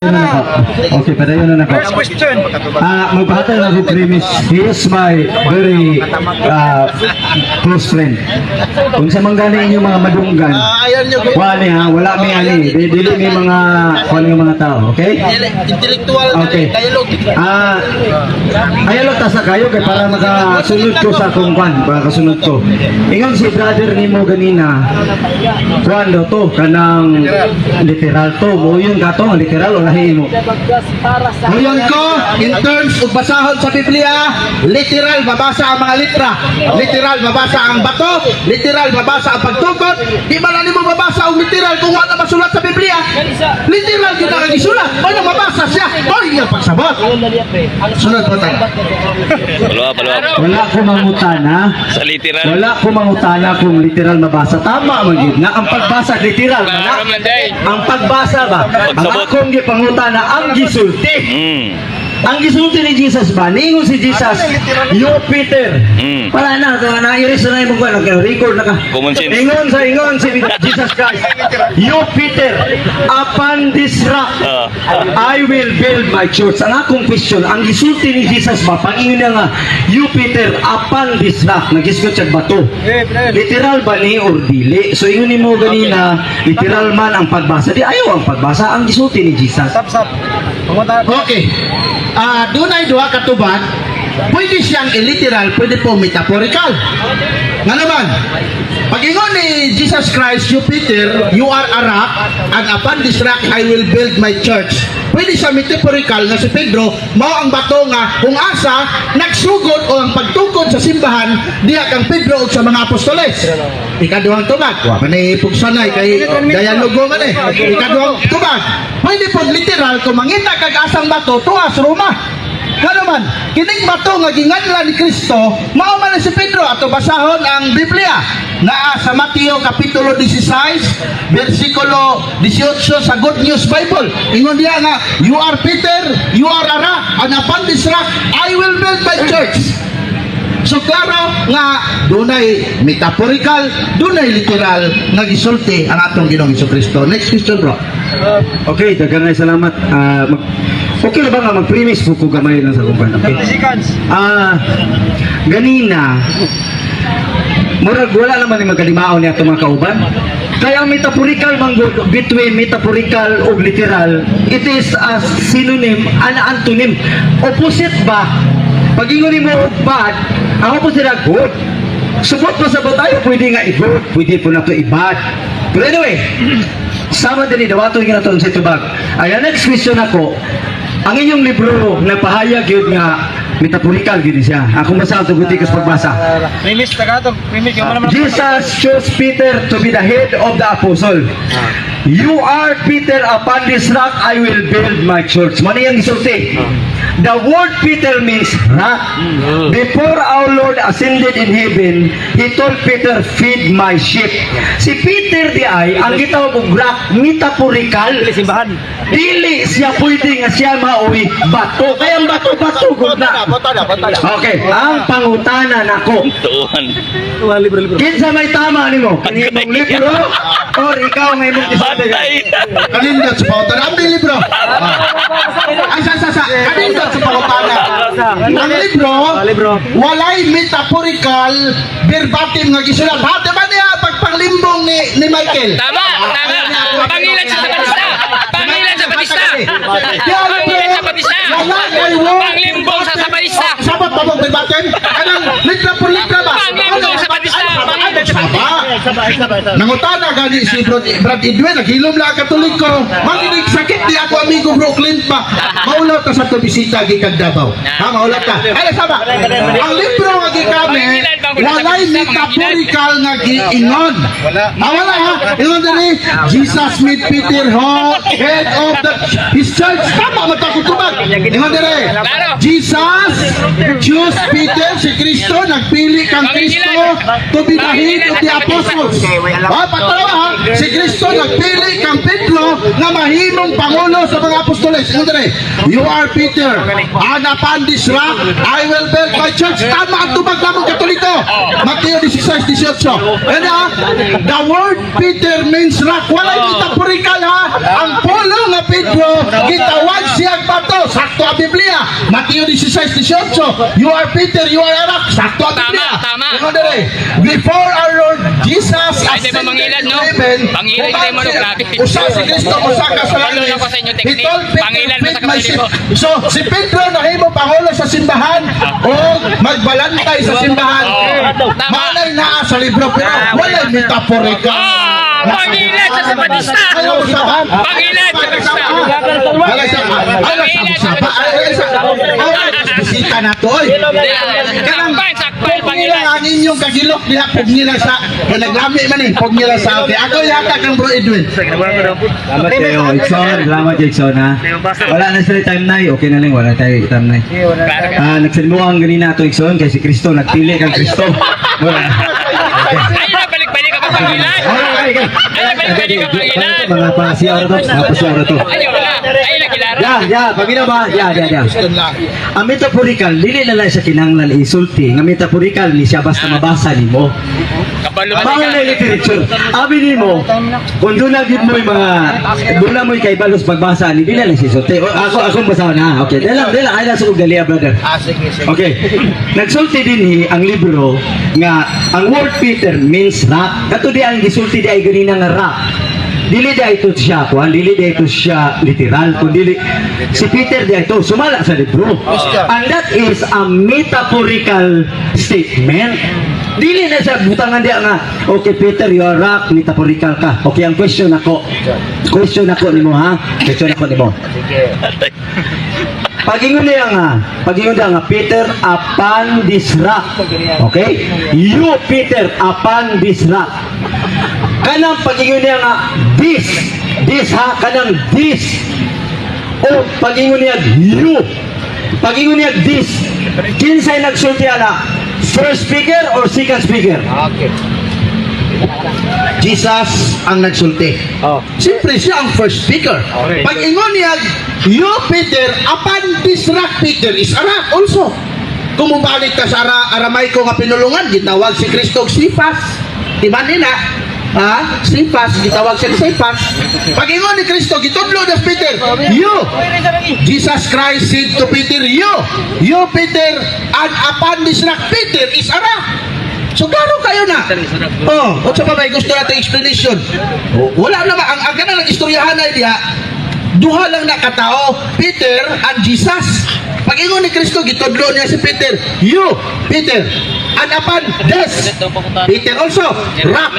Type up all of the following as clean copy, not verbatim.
Okay, padayon na nako. Magbahatay na ako premise. He is my very close friend. Kung sa manggana inyong mga madunggan, wala ha, wala may ani. Dili may mga kuan ng mga tao, okay? Intellectual Okay. dialogue. Ayalog ta sa kayo kay para makasunod ko sa akong kuan, para kasunod ko. Ingon si brother nimo ganina, kuan daw to kanang literal to. Mo yung gato literal o lahi mo. Ngayon ko, in terms of basahon sa Biblia, literal mabasa ang mga litra. Literal mabasa ang bato. Literal mabasa ang pagtukod. Di ba na mo mabasa ang literal kung wala masulat sa Biblia? Literal yun ang isulat. Ano mabasa siya? O yung pagsabot. Sunod po tayo. Wala ko mangutana. Sa literal. Wala ko mangutana kung literal mabasa. Tama man yun. Nga ang pagbasa literal wala. Ang pagbasa ba? Ang akong gipangutana ang gisulti. Ang gisulti ni Jesus ba? Ningon si Jesus, you Peter. Wala na, iris na yung mga record na ka. Common sense. Ingon si Jesus Christ, you Peter, upon this rock, I will build my church. Ang akong question, ang gisulti ni Jesus ba? Pangingon niya nga, you Peter, upon this rock, nagisgot siya bato. Literal ba ni or dili? So ingon mo ganina, literal man ang pagbasa. Di ayaw ang pagbasa, ang gisulti ni Jesus. Okay. Doon ay duha katubad. Pwede siyang illiteral, pwede po metaphorical. Nga naman, pag ingon ni Jesus Christ, you Peter, you are a rock, and upon this rock I will build my church. Pwede siya metaphorical na si Pedro, mao ang bato nga, kung asa, nagsugod o ang pagtukod sa simbahan, diha kang Pedro o sa mga apostoles. Ikaduhang tubag, manay pugsanay, kay dialogo man eh. Ikaduhang tubag, pwede po literal, kung mangita kag asang bato, tuas Roma. Nga naman, kining bato nga ginganlan ni Kristo, mao man si Pedro ato basahon ang Biblia naa sa Mateo kapitulo 16 versikulo 18 sa Good News Bible. Ingon diya nga, you are Peter, you are a rock, and upon this rock I will build my church. So klaro nga dunay metaphorical, dunay literal nga gisulti ang atong Ginoong Hesukristo. Next question, bro. Okay, daghang salamat. Okay na ba nga mag-premise po ko gamay lang sa kumpan? Okay. Ganina, murag wala naman yung magkalimaon niya itong mga kauban. Kaya ang metaphorical manggod between metaphorical o literal, it is a synonym, an antonym. Opposite ba? Pag ingon mo bad, ang opposite na good. Subot pa sabot tayo, pwede nga i-good, pwede po na ito i-bad. But anyway, sama din dawato yung naton sa tubag. Ay, next question ako, ang inyong libro nagpahayag yun nga metaphorical gini siya. Ako masal to guti kas pagbasa. Jesus chose Peter to be the head of the apostle. You are Peter, upon this rock I will build my church. Mano yung isulti? The word Peter means rock. Before our Lord ascended in heaven, He told Peter, feed my sheep. Si Peter di ay, ang gitawag og rock, metaphorical. Dili siya pwede nga siya maui bato. Kaya ang bato-bato gud na. Okay, ang pangutana nako. Kinsa may tama nimo? Kanimong libro or ikaw may mong isabi? Kanindot sa pautan. Ang libro. Ay, sa. Kanindot sa pautan. Ang libro, walay metaphorical verbatim nga gisulat. Hati ba niya pagpanglimbong ni Michael? Tama. Pangilan sa Batista. Pangilan sa Batista. Panglimbong sa Batista. Sabot pa mong verbatim? Anong litra por litra ba? Panglimbong sa Batista. Nangutana gani si Brad Edwin, naghilom lang katolik ko. Maginig sakit di ako amigo Bro Clint ba? Maulaw ta sa to bisita gikag Davao. Ha, maulaw ta. Ay, sama. Ang libro nga gikami, walay metaphorical nga giingon. Wala ha. Ingon diri, Jesus made Peter head of his church. Tama man ta kutubag. Ingon dire. Klaro. Jesus choose Peter, si Kristo, nagpili kang Kristo to be the head of the apostles. Patro ha, si Kristo nagpili kang Pedro na mahimong pangulo sa mga apostoles. Ingon dire, you are Peter, and upon this rock I will build my church. Tama ang tubag namang Katoliko. Mateo 16:18. And the word Peter means rock. Walay metaphorical ha. Ang pulo nga Pedro, gitawag siyang bato. Sakto ang Biblia. Mateo 16:18. You are Peter, you are a rock. Sakto ang Biblia. Tama. Ingon dire, before our Lord Jesus Ay, di ba mangilan, no? Pangilan kayo mo, no? Grabe. Usa si Kristo, usa ka sa Ano langit. lang ko sa inyo, He technique. told Peter, Pangilan mo sa "Feed my sheep." Katoliko. So, si Pedro nahimo pangulo sa simbahan o magbalantay sa simbahan. Tama. Malay naa sa libro, pero walay metaphorical. Pangilan sa Sabatista. Ayaw sa simbahan. Pangilan sa Sabatista. Walay sa bisita na to, oy. Sakpan, pangilan. Ang inyong kagilok diha pag nila sa naglami man eh, pag nila sa ate. Ako yata kang Bro Edwin. Salamat kayo, Ikson. Salamat, Ikson, ha? Wala na sila time na, okay na lang, wala tayo time na. Nagsalmuhan ganina ito, Ikson, kasi si Kristo, nagpili kang Kristo. Wala. Ayun na, balik-balik ka pa pangilan. Ayun na, balik-balik ka pangilan. Mga pasiyar to, mga pasiyar to. Ayun na, ayun na, kilaro. Pagina ba? Ang metaphorical, dili na lang siya kinanglan isulti. Ang metaphorical, ni siya basta mabasa ni mo. Kabalo Bawal na ka. literature. Abi ni mo, kung doon na gid mo yung mga, doon na mo yung kay Balos pagbasa, hindi na lang sisulti. Ako basa na. Okay, dala, ay nasa ugalia, brother. Okay. Nagsulti din ang libro nga ang word Peter means rock. Kato di ang gisulti di ay ganina nga rock. Dili di ito siya kuan, dili di ito siya literal, kundi si Peter di ito sumala sa libro. And that is a metaphorical statement. Dili na siya butangan dia nga, okay Peter, you are rock, metaphorical ka. Okay, ang question ako nimo ha? Question ako nimo. Pagingon niya nga, Peter upon this rock. Okay? You, Peter, upon this rock. Kanang pagingon niya nga, this ha, kanang this. O pagingon niya, you. Pagingon niya, this. Kinsay nagsulti ana? First speaker or second speaker? Jesus ang nagsulti. Siyempre siya ang first speaker. Pag ingon niya, you Peter, upon this rock Peter is a rock also. Kung mubalik ka sa Aramaico nga pinulungan, gitawag si Kristo og Sifas. Diba nila? Sifas, gitawag siya Sifas. Pag ingon ni Kristo, gitudlo na Peter, you, Jesus Christ said to Peter, you Peter, and upon this rock Peter is a rock. So klaro kayo na. O sa pa may gusto natin explanation. Wala naman ang kanang istoryahan na diha. Duha lang na katao, Peter and Jesus. Pag ingon ni Kristo gitudlo niya si Peter, you Peter, and upon this Peter also rock.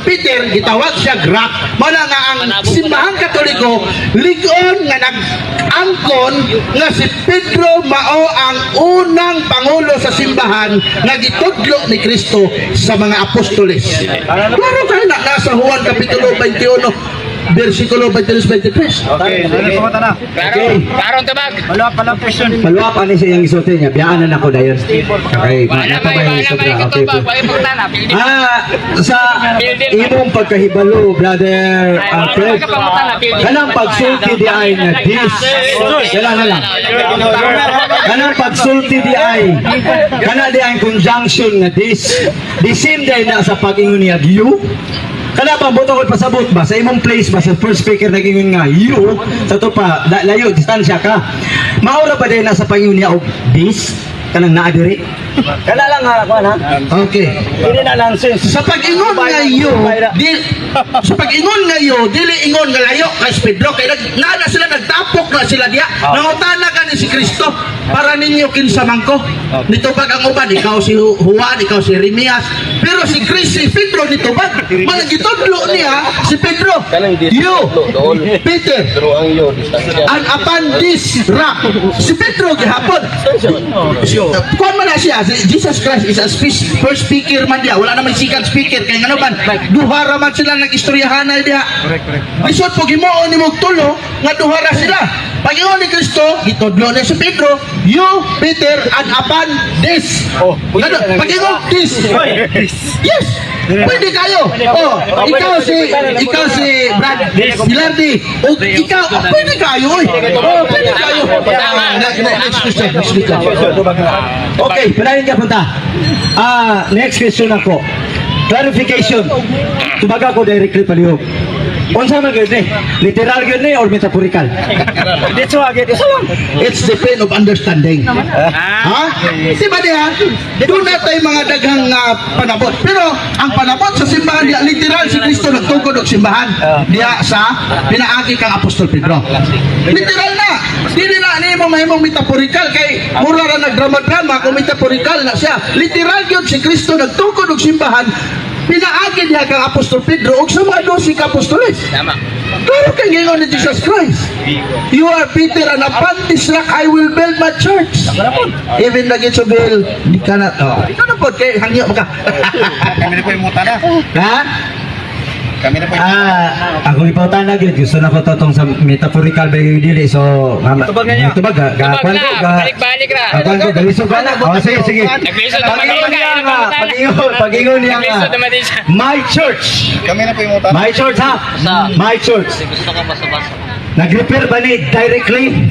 Peter gitawag siya rock. Mala nga ang simbahang Katoliko ligon nga nag-angkon nga si Pedro mao ang unang pangulo sa simbahan nga gitudlo ni Kristo sa mga apostoles. Klaro kayo na nasa Juan kapitulo 21 versikulo 22-23. Okay, Klaro ang tabag. Paluap ani siya yung isulti niya, biyaanan ako dayon. Okay, Wala napabay may yung sobra. Okay, katubag. Wala yung pagtana. sa imong pagkahibalo, brother Fred, kanang pagsulti di ay na this. Kailan na lang. Kanang pagsulti di ay, kana di ay conjunction na this. The same day na sa pag-ingon niya, you. Kana bang buto ko pasabot ba sa imong place ba sa first speaker naging nga you sa to pa layo distansya ka maura pa din nasa pangingon niya og this kanang naa diri kana lang nga kuan ha Okay. hindi na lang sense Sa pag-ingon nga iyo, sa pag-ingon nga iyo, dili ingon nga layo kay Pedro kay na sila nagtapok na sila diha. Nangutana ka ni si Kristo para ninyo kinsa man ko. Nito pag ang uban ikaw si Juan, ikaw si Jeremias, pero si Pedro nito ba malagitudlo niya si Pedro. You, Peter, and upon this rock, si Pedro gihapon. Kuan man na siya, si Jesus Christ is a first speaker man diya. Wala naman second speaker kay ngano man. Duha ra man sila nag-istoryahan na diha. Isod po gimuon ni mog tulo nga duha ra sila. Pag ingon ni Kristo, Kristo, gitudlo na si Pedro, you, Peter, and upon this. Pag-ingon, this. Yes. Pwede kayo. Ikaw si Brad Gilardi. O ikaw, pwede kayo. Pwede kayo. Next question. Okay, panahin ka punta. Next question ako. Clarification. Tumaga ko directly palihog. Unsa man gyud ni? Literal gyud ni or metaphorical? Dito agad isa lang. It's depend of understanding. Ha? Di ba diha? Doon na tayo mga daghang panabot. Pero ang panabot sa simbahan, diha, literal si Kristo nagtugod og simbahan. Diha sa pinaagi kang Apostol Pedro. Literal na. Dili na nimo mahimong metaphorical kay mura ra nagdrama-drama kung metaphorical na siya. Literal gyud si Kristo nagtugod og simbahan. Pinaagi niya kang Apostol Pedro og sa mga 12 ka apostoles. Tama. Klaro kang gingon ni Jesus Christ. You are Peter, and upon this rock I will build my church. Even lagi sa bill, di ka na. Ikaw na po, kaya hangyo ka. Kami na po yung muta na. Ha? Kami na po yung Ako ipautan na gyud. Gusto na ko to tong sa metaphorical ba yung dili. So, tubag na niya. Tubag Tubag na, balik-balik na. Ako galisod ka na. Sige. Naglisod na Pag-ingon niya nga. Naglisod naman din siya. My church. Kami na po yung muta. My church ha? My church. Nag-repair ba ni directly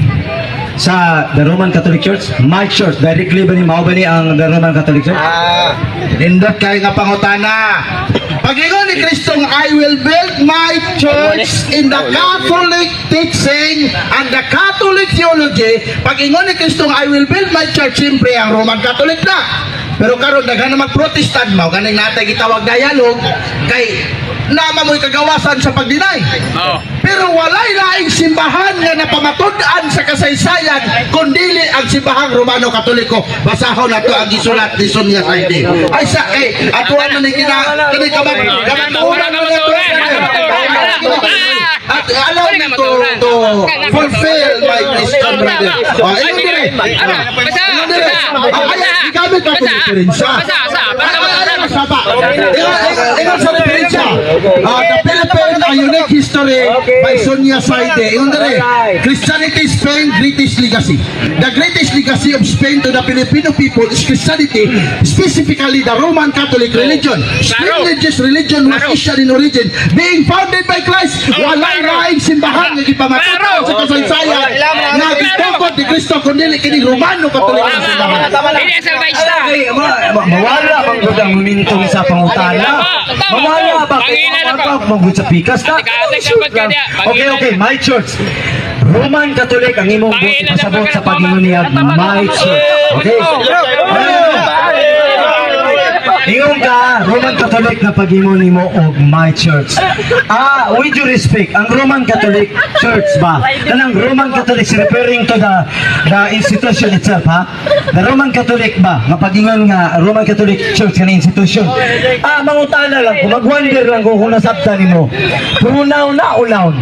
sa the Roman Catholic Church? My church. Directly ba ni mao ba ni ang the Roman Catholic Church? Nindot kayo nga pangutana. Pag-ingon ni Kristong, I will build my church in the Catholic teaching and the Catholic theology. Pag-ingon ni Kristong, I will build my church, siyempre ang Roman Catholic na. Pero karon daghan na mag-protestant mo, ganing natay gitawag dialogue, kay nama mo'y kagawasan sa pagdinay. Pero walay laing simbahan nga napamatud-an sa kasaysayan kundili ang simbahang Romano Katoliko. Basahon nato ang gisulat ni Sonia Saide. Ay sa atuan na ni kini kamaturan mo nato. At allow me to fulfill my Christian brother. Ayun dire. Ay, gamit ako diferensya. Ingon sa diferensya. The Philippine a unique history by Sonia Saide. Ingon dire. Christianity is Spain greatest legacy. The greatest legacy of Spain to the Filipino people is Christianity, specifically the Roman Catholic religion. Spain religious religion was Christian in origin, being founded by Christ. Walay laing simbahan nga gipamatuod sa kasaysayan nga gitukod ni Kristo kundi kini Romano Katoliko nga simbahan. Hindi ang salvation. Mawala bang budang mintong sa pangutana? Mawala ba? Magud sa pikas ta? Okay, my church. Roman Catholic ang imong pasabot sa pag-ingon niya, my church. Okay? Ingon ka, Roman Catholic na pag-ingon nimo og my church. With due respect, ang Roman Catholic Church ba? Kanang Roman Catholic is referring to the institution itself, ha? The Roman Catholic ba? Nga pag-ingon nga Roman Catholic Church kana institution. Mangutana lang, kung mag-wonder lang kung nasabtan nimo. Pronoun na unawn.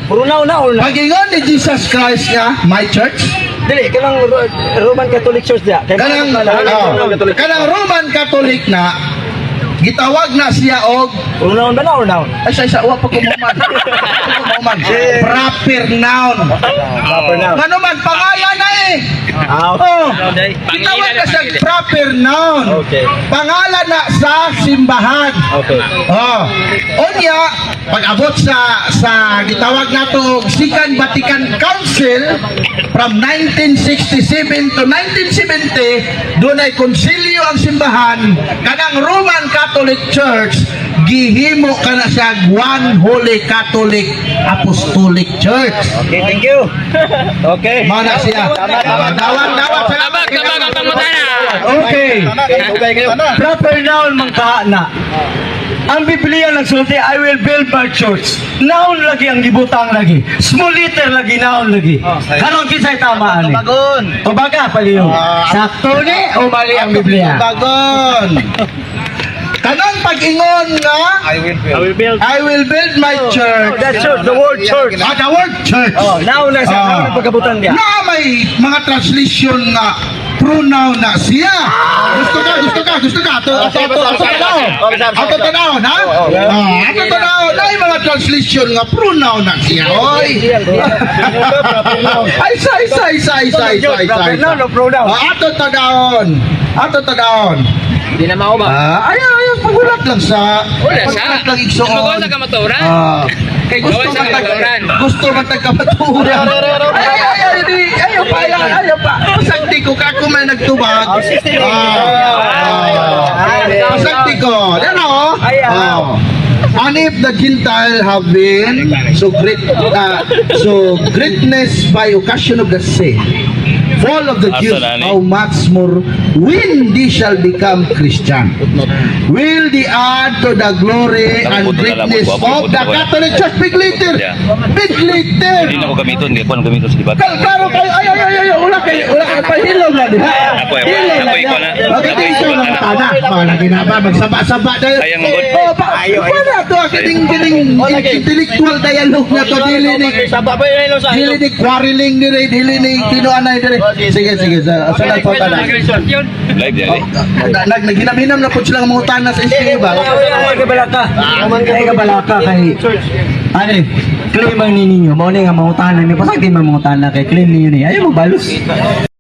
Pronoun na unawn. Pag-ingon ni Jesus Christ nga, my church, Dili, kanang Roman Catholic Church dia. kanang Roman Catholic na gitawag na siya og Unawn ba na unawn? ay sa wa pa ko man. Proper noun. Proper noun. Ngano man pangalan na eh. Gitawag na siya proper noun. Okay. Pangalan na sa simbahan. Okay. Unya, pag-abot sa gitawag nato Second Vatican Council from 1967 to 1970, doon ay konsilyo ang simbahan kanang Roman Catholic Church gihimo kana siya One Holy Catholic Apostolic Church. Okay, thank you. Okay. Mana siya. Dawat sa Tabag ang pangutana. Okay. Proper noun man ka na. Ang Biblia nagsulti, I will build my church. Noun lagi ang gibutang lagi. Small letter lagi, noun lagi. Karon kisay tama ani. O baga paliyo. Sakto ni o mali ang Biblia? Bagon. Kanang pag-ingon nga I will build my church. That church, the word church. The word church. Noun na sa noun ang pagkabutan niya. Na may mga translation nga pronoun na siya. Gusto ka. Ato tanawon, ha? Ato tanawon, na yung mga translation nga pronoun na siya. Oy. Ay, isa. Ato tanawon. Di na mao ba? Ayaw, pagulat lang sa... Wala sa. Pagulat lang igsoon. Gusto ko sa kamaturan. Kay Gusto gawa sa man kamaturan. gusto man tagkamaturan. Ayaw pa. Sakti ko kako may nagtubag. Sakti ko. Yan o. And if the Gentile have been so greatness by occasion of the sin, fall of the Jews, how much more when they shall become Christian, will they add to the glory and greatness of the Catholic Church? Big later. Hindi na ko gamiton, hindi ko gamiton sa debate. Klaro kayo, ay, wala kayo pahilom na, di ba? Ako ikaw na. Okay, ito na matana. Lagi na ba, magsaba-saba dahil. Sayang ang good. Wala to, kining intellectual dialogue na to, dili ni quarreling dire, dili ni kinuanay dire. Sige, sa po tana. Live yan eh. Naghinam-hinam na po sila mga utana sa iskinyo ba? Ay kabalaka kay ano claim ang ninyo mo ni nga mangutana mi pasag di man mangutana kay claim ninyo ni ayaw mo balos